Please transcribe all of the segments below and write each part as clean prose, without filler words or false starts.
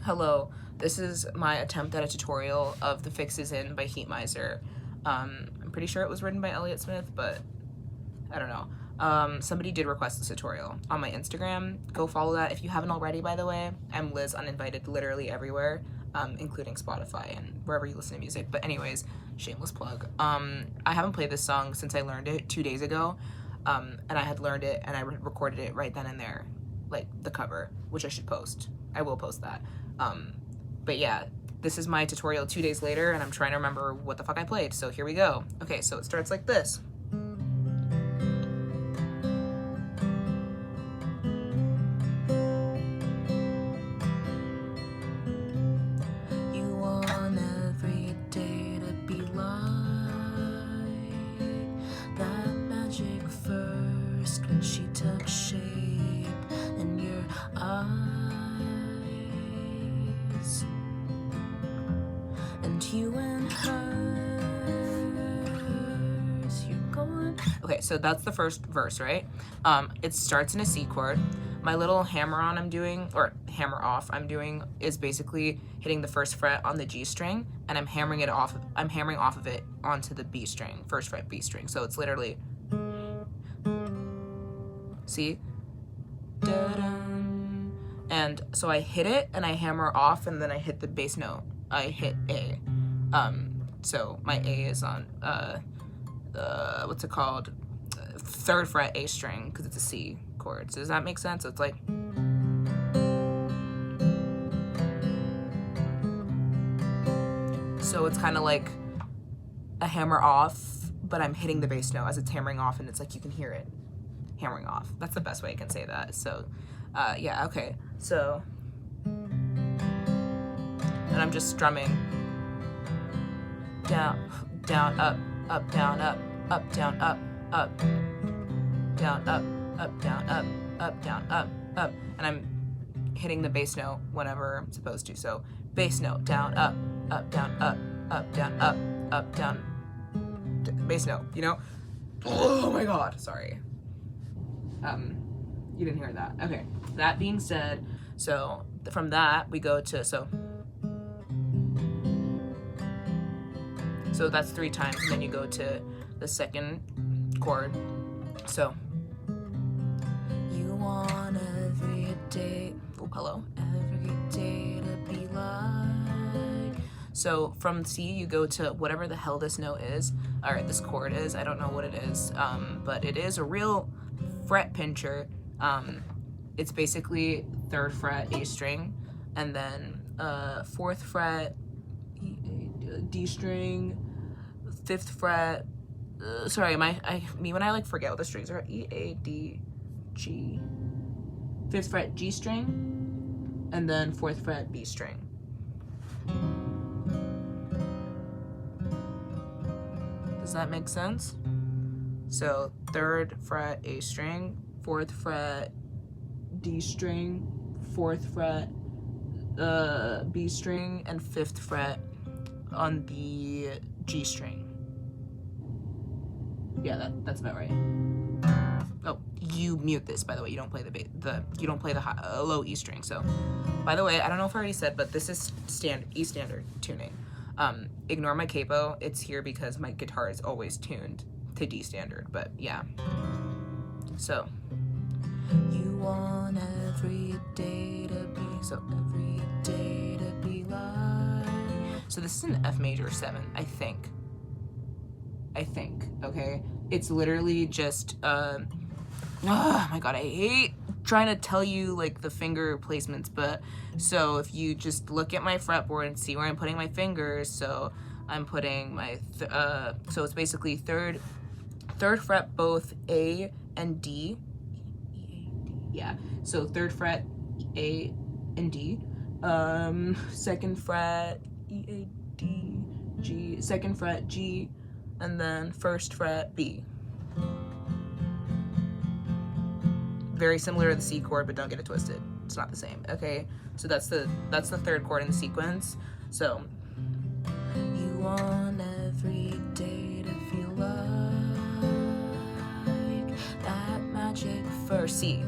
Hello, this is my attempt at a tutorial of The Fix Is In by Heatmiser. I'm pretty sure it was written by Elliott Smith, but I don't know. Somebody did request this tutorial on my Instagram. Go follow that if you haven't already, by the way. I'm Liz Uninvited literally everywhere, including Spotify and wherever you listen to music. But anyways, shameless plug. I haven't played this song since I learned it 2 days ago, and I had learned it and I recorded it right then and there, like the cover, which I should post. I will post that. But yeah, this is my tutorial 2 days later, and I'm trying to remember what the fuck I played, so here we go. Okay, so it starts like this. You want every day to be like that magic first when she took shape in your eyes. And you and hers, you're going. Okay, so that's the first verse, right? It starts in a C chord. My little hammer on I'm doing, or hammer off I'm doing, is basically hitting the first fret on the G string, and I'm hammering it off. I'm hammering off of it onto the B string, first fret B string. So it's literally, see, da-dum. And so I hit it and I hammer off, and then I hit the bass note. I hit A. So my A is on what's it called? Third fret A string, because it's a C chord. So does that make sense? So it's like, so it's kind of like a hammer off, but I'm hitting the bass note as it's hammering off, and it's like you can hear it hammering off. That's the best way I can say that. So yeah, okay. So, and I'm just strumming down, down, up, down, up, down, up, down, up, down, up, down, up, and I'm hitting the bass note whenever I'm supposed to. So bass note, down, up, down, up, down, up, down, bass note, you know? Oh my God, sorry. You didn't hear that. Okay, that being said, so from that we go to, so that's 3 times, and then you go to the second chord. So you want every day, oh hello, every day to be like. So from C you go to whatever the hell this note is, or this chord is. I don't know what it is, but it is a real fret pincher. It's basically 3rd fret A string, and then 4th fret D string, 5th fret. Sorry, when I like forget what the strings are. E, A, D, G. 5th fret G string, and then 4th fret B string. Does that make sense? So 3rd fret A string, 4th fret D string, 4th fret B string, and 5th fret on the G string. Yeah, that's about right. Oh, you mute this, by the way. You don't play the low E string. So, by the way, I don't know if I already said, but this is E standard tuning. Ignore my capo. It's here because my guitar is always tuned to D standard. But yeah. So you want every day to be, so every day to be like. So this is an F major 7, I think, okay? It's literally just, oh my God, I hate trying to tell you like the finger placements, but so if you just look at my fretboard and see where I'm putting my fingers, so I'm putting my, so it's basically third fret both A and D, yeah, so 3rd fret A and D, 2nd fret E, A, D, G, 2nd fret G, and then 1st fret B. Very similar to the C chord, but don't get it twisted. It's not the same, okay? So that's the 3rd chord in the sequence. So you want every day to feel like that magic first C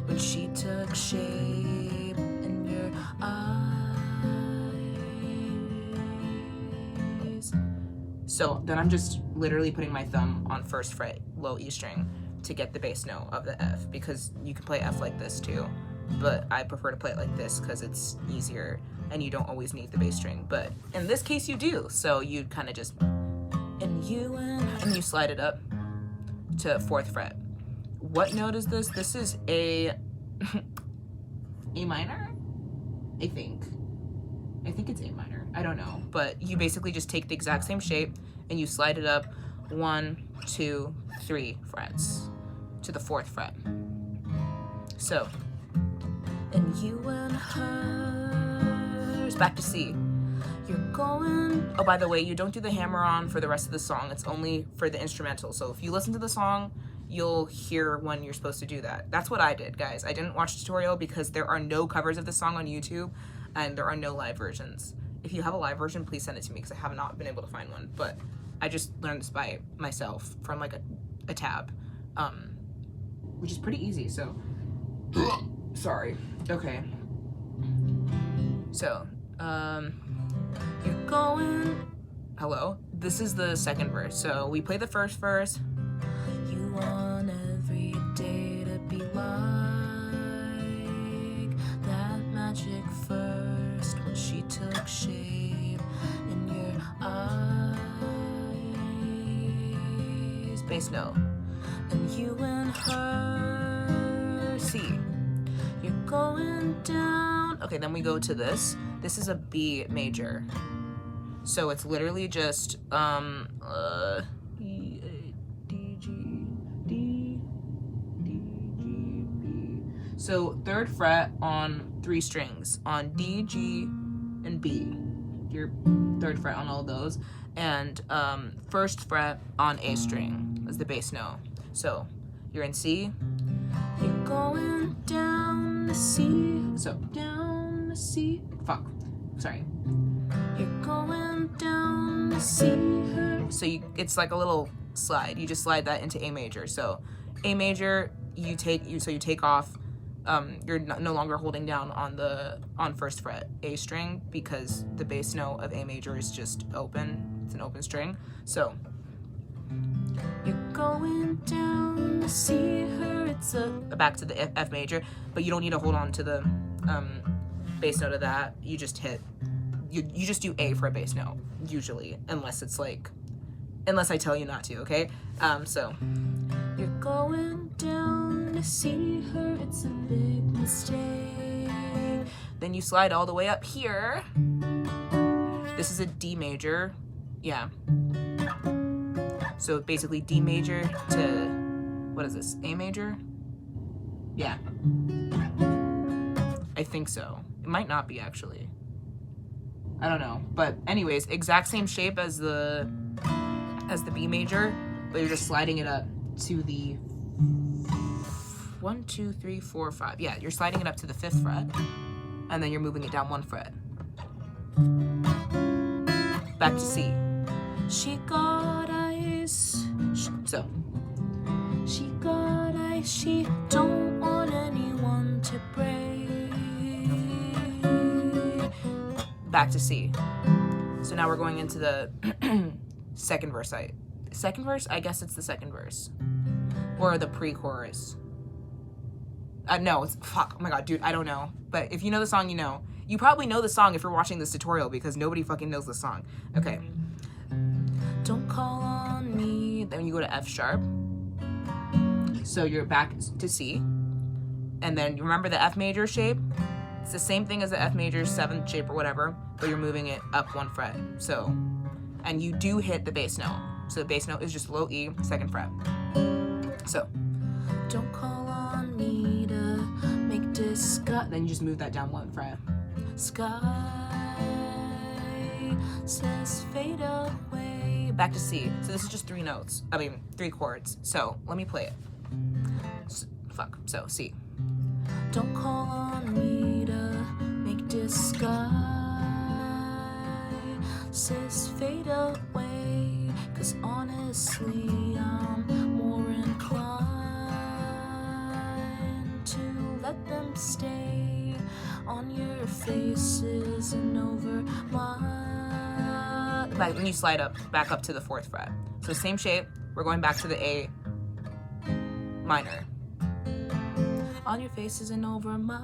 when she took shape in your eyes. So then I'm just literally putting my thumb on first fret, low E string, to get the bass note of the F, because you can play F like this too, but I prefer to play it like this because it's easier and you don't always need the bass string. But in this case you do, so you kind of just, and you slide it up to 4th fret. What note is this? This is a A minor? I think it's A minor. I don't know. But you basically just take the exact same shape and you slide it up 1, 2, 3 frets to the 4th fret. So, and you and hers, back to C. You're going, oh, by the way, you don't do the hammer on for the rest of the song. It's only for the instrumental. So if you listen to the song, you'll hear when you're supposed to do that. That's what I did, guys. I didn't watch the tutorial because there are no covers of the song on YouTube and there are no live versions. If you have a live version, please send it to me because I have not been able to find one. But I just learned this by myself from like a tab, which is pretty easy. So, sorry. Okay. So, you're going, hello. This is the second verse. So we play the first verse. You want every day to be like that magic first when she took shape in your eyes. Bass note. And you and her, C. You're going down. Okay, then we go to this. This is a B major. So it's literally just E, A, D, G, D, D, G, B. So 3rd fret on 3 strings, on D, G, and B. Your 3rd fret on all those. And 1st fret on A string is the bass note. So you're in C. You're going down the C. So down the C. Fuck. Sorry. You're going down to see her. So it's like a little slide. You just slide that into A major. So A major, you take off. You're no longer holding down on 1st fret A string because the bass note of A major is just open. It's an open string. So you're going down to see her. It's back to the F major, but you don't need to hold on to the bass note of that. You just hit. You just do A for a bass note, usually, unless I tell you not to, okay? So, you're going down to see her, it's a big mistake. Then you slide all the way up here. This is a D major, yeah. So basically D major to, what is this, A major? Yeah. I think so. It might not be, actually. I don't know, but anyways, exact same shape as the B major, but you're just sliding it up to the 1, 2, 3, 4, 5. Yeah, you're sliding it up to the 5th fret, and then you're moving it down 1 fret. Back to C. She got ice. So she got ice. She don't want anyone to break. Back to C. So now we're going into the second verse. Second verse? I guess it's the second verse. Or the pre-chorus. No, it's, fuck, oh my god, dude, I don't know. But if you know the song, you know. You probably know the song if you're watching this tutorial because nobody fucking knows the song. Okay. Don't call on me. Then you go to F sharp. So you're back to C. And then you remember the F major shape? It's the same thing as the F major 7th shape or whatever, but you're moving it up 1 fret. So, and you do hit the bass note. So the bass note is just low E, 2nd fret. So, don't call on me to make disgust. Then you just move that down 1 fret. Sky says fade away. Back to C. So this is just 3 notes. 3 chords. So let me play it. So C. Don't call on me to make disguises fade away, 'cause honestly I'm more inclined to let them stay on your faces and over my Then you slide back up to the 4th fret. So same shape, we're going back to the A minor. On your face isn't over mine.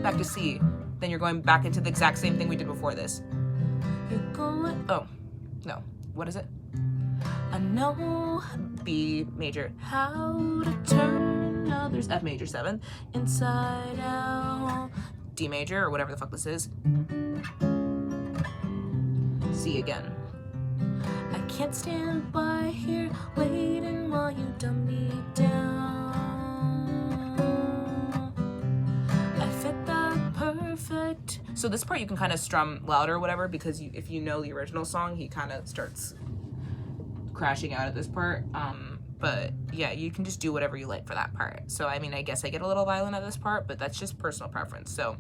Back to C. Then you're going back into the exact same thing we did before this. You're going, oh, no, what is it? I know B major, how to turn, now there's F major 7, inside out, D major, or whatever the fuck this is. C again. I can't stand by here waiting while you dumb me down. I fit that perfect. So this part you can kind of strum louder or whatever, because if you know the original song, he kind of starts crashing out at this part. But yeah, you can just do whatever you like for that part. So I mean, I guess I get a little violent at this part, but that's just personal preference. So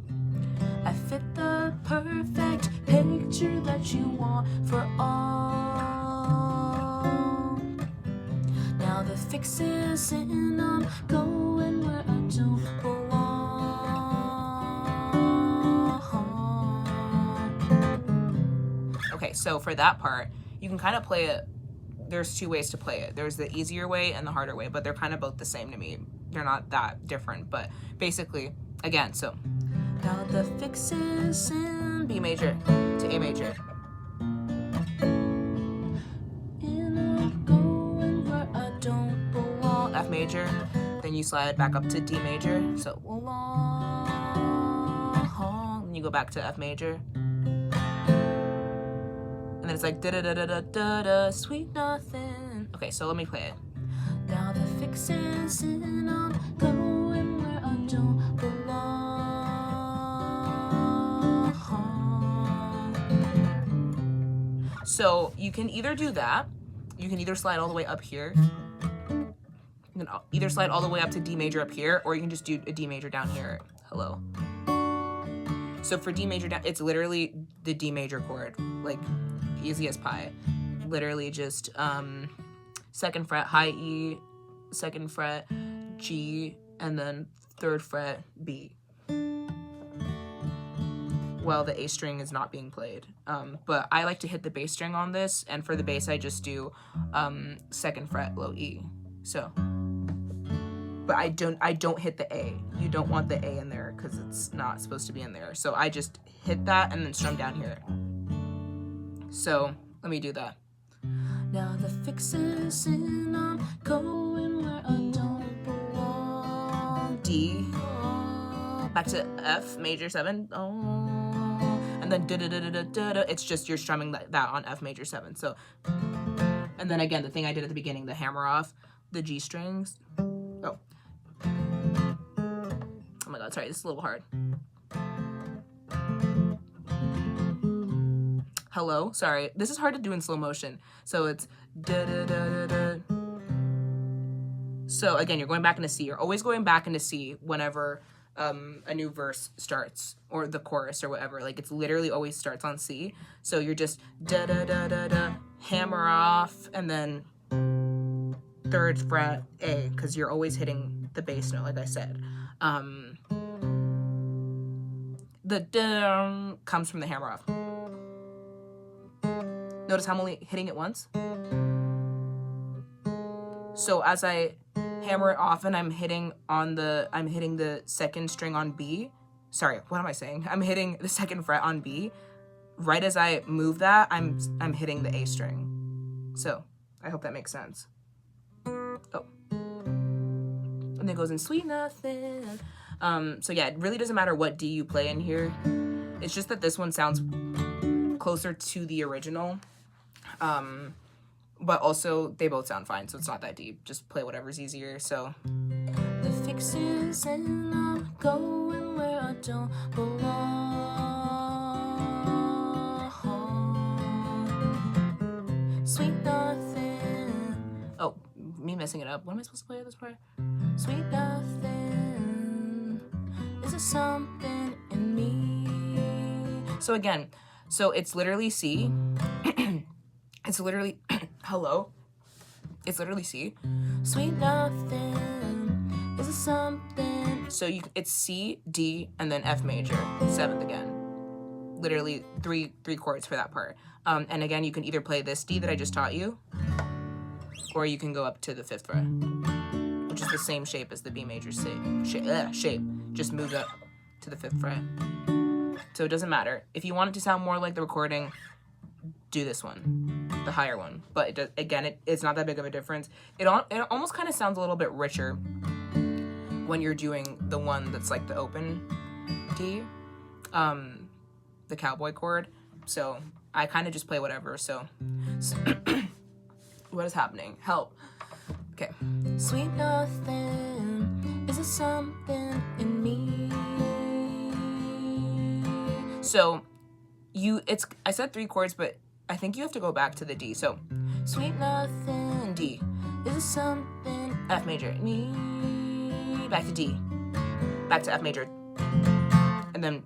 I fit the perfect picture that you want for all. Now the fix is in, I'm going where I don't belong. Okay, so for that part, you can kind of play it. There's 2 ways to play it. There's the easier way and the harder way, but they're kind of both the same to me. They're not that different, but basically, again, so now the fix is in B major to A major. And I'm going where I don't belong. F major, then you slide back up to D major, so long, then you go back to F major. And then it's like da da da da da da da, sweet nothing. Okay, so let me play it. Now the fix is in, I'm going where I don't belong. So you can either do that, you can either slide all the way up here, you can either slide all the way up to D major up here, or you can just do a D major down here. Hello. So for D major down, it's literally the D major chord, like easy as pie. Literally just 2nd fret high E, 2nd fret G, and then 3rd fret B. Well, the A string is not being played, but I like to hit the bass string on this, and for the bass I just do 2nd fret low E. So, but I don't hit the A. You don't want the A in there because it's not supposed to be in there. So I just hit that and then strum down here. So let me do that. Now the fix is in, I'm going where I don't belong. D, back to F major 7, and then da da da da da da. It's just you're strumming that on F major 7. So, and then again the thing I did at the beginning, the hammer off the G strings. Oh my God, sorry, this is a little hard. Hello, sorry. This is hard to do in slow motion. So it's da da da da da. So again, you're going back into C. You're always going back into C whenever a new verse starts, or the chorus or whatever. Like it's literally always starts on C. So you're just da da da da da, hammer off, and then 3rd fret A, because you're always hitting the bass note, like I said. The da comes from the hammer off. Notice how I'm only hitting it once. So as I hammer it off and I'm hitting the 2nd string on B. Sorry, what am I saying? I'm hitting the 2nd fret on B. Right as I move that, I'm hitting the A string. So I hope that makes sense. Oh. And then it goes in sweet nothing. So yeah, it really doesn't matter what D you play in here. It's just that this one sounds closer to the original. But also they both sound fine, so it's not that deep. Just play whatever's easier. So the fix is and I'm going where I don't belong. Sweet nothing. Oh, me messing it up. What am I supposed to play at this part? Sweet nothing. Is there something in me? So again, so it's literally C. It's literally, hello? It's literally C. Sweet nothing, is it something? So it's C, D, and then F major, 7th again. literally three chords for that part. And again, you can either play this D that I just taught you, or you can go up to the 5th fret, which is the same shape as the B major shape. Just move up to the 5th fret. So it doesn't matter. If you want it to sound more like the recording, do this one, the higher one. But it does, again, it's not that big of a difference. It almost kind of sounds a little bit richer when you're doing the one that's like the open D, the cowboy chord. So I kind of just play whatever. So what is happening? Help. Okay. Sweet nothing, is it something in me? So I said 3 chords, but I think you have to go back to the D. So sweet nothing, D, is it something, F major, me, back to D, back to F major, and then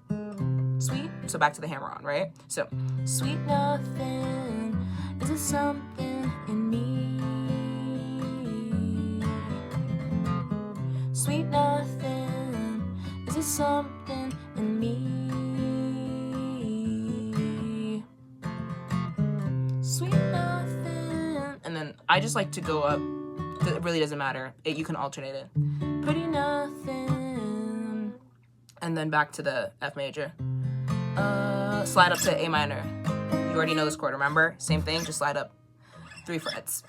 sweet, so back to the hammer on, right? So sweet nothing, is it something in me? Sweet nothing, is it something in me? Sweet nothing. And then I just like to go up. It really doesn't matter. You can alternate it. Pretty nothing. And then back to the F major. Slide up to A minor. You already know this chord, remember? Same thing, just slide up 3 frets.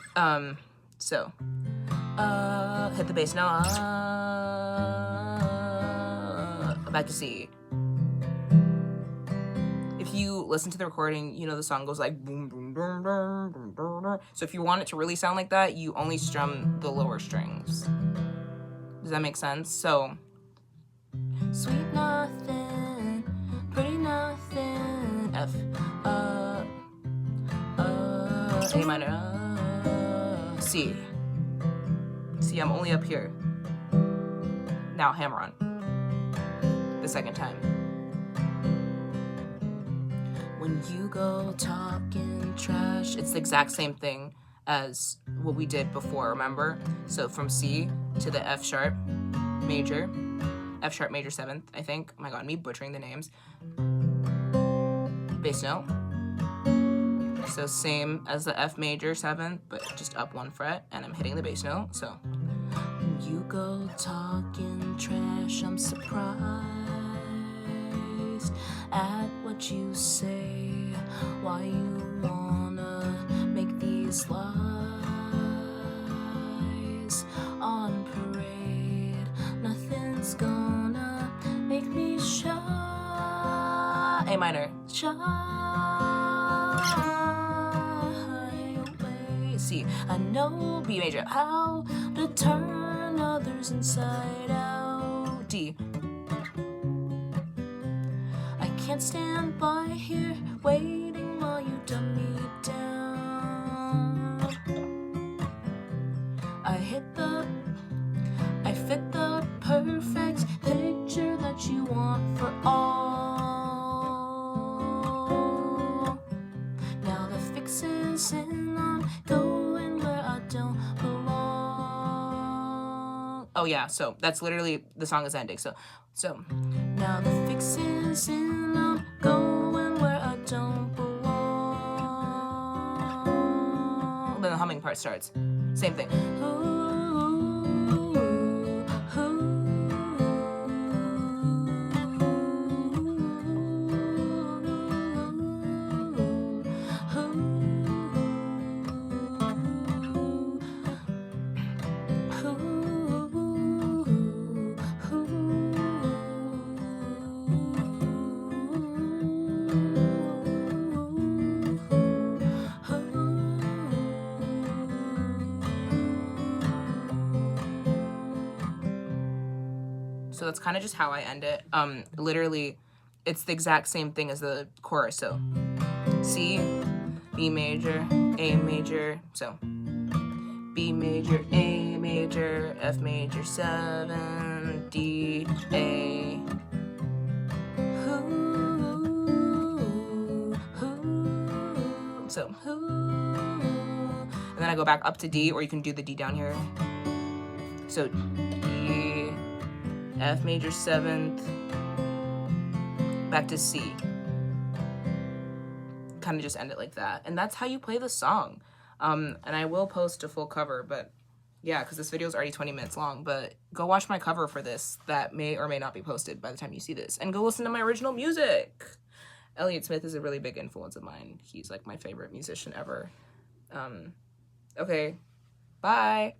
So hit the bass note. Back to C. If you listen to the recording, you know the song goes like boom, boom, boom, boom, boom, boom, boom. So if you want it to really sound like that, you only strum the lower strings. Does that make sense? So, sweet nothing, pretty nothing, F, A minor, C. See, I'm only up here. Now hammer on. The second time. When you go talking trash, it's the exact same thing as what we did before, remember? So from C to the F sharp major, F sharp major 7th, I think. Oh my god, me butchering the names. Bass note. So same as the F major 7th, but just up 1 fret, and I'm hitting the bass note. So when you go talking trash, I'm surprised at what you say. Why you wanna make these lies on parade? Nothing's gonna make me shy. A minor. Shy away. C. I know B major. How to turn others inside out. D. Can't stand by here waiting while you dumb me down. I fit the perfect picture that you want for all. Now the fix is in, I'm going where I don't belong. Oh yeah, so that's literally, the song is ending. So now the fix is in, I'm going where I don't belong. Then the humming part starts. Same thing. So that's kind of just how I end it. Literally, it's the exact same thing as the chorus. So C, B major, A major. So B major, A major, F major 7, D, A. So, and then I go back up to D, or you can do the D down here. So D, F major 7th, back to C. kind of just end it like that. And that's how you play the song. And I will post a full cover, but yeah, because this video is already 20 minutes long, but go watch my cover for this that may or may not be posted by the time you see this. And go listen to my original music. Elliott Smith is a really big influence of mine. He's like my favorite musician ever. Okay, bye.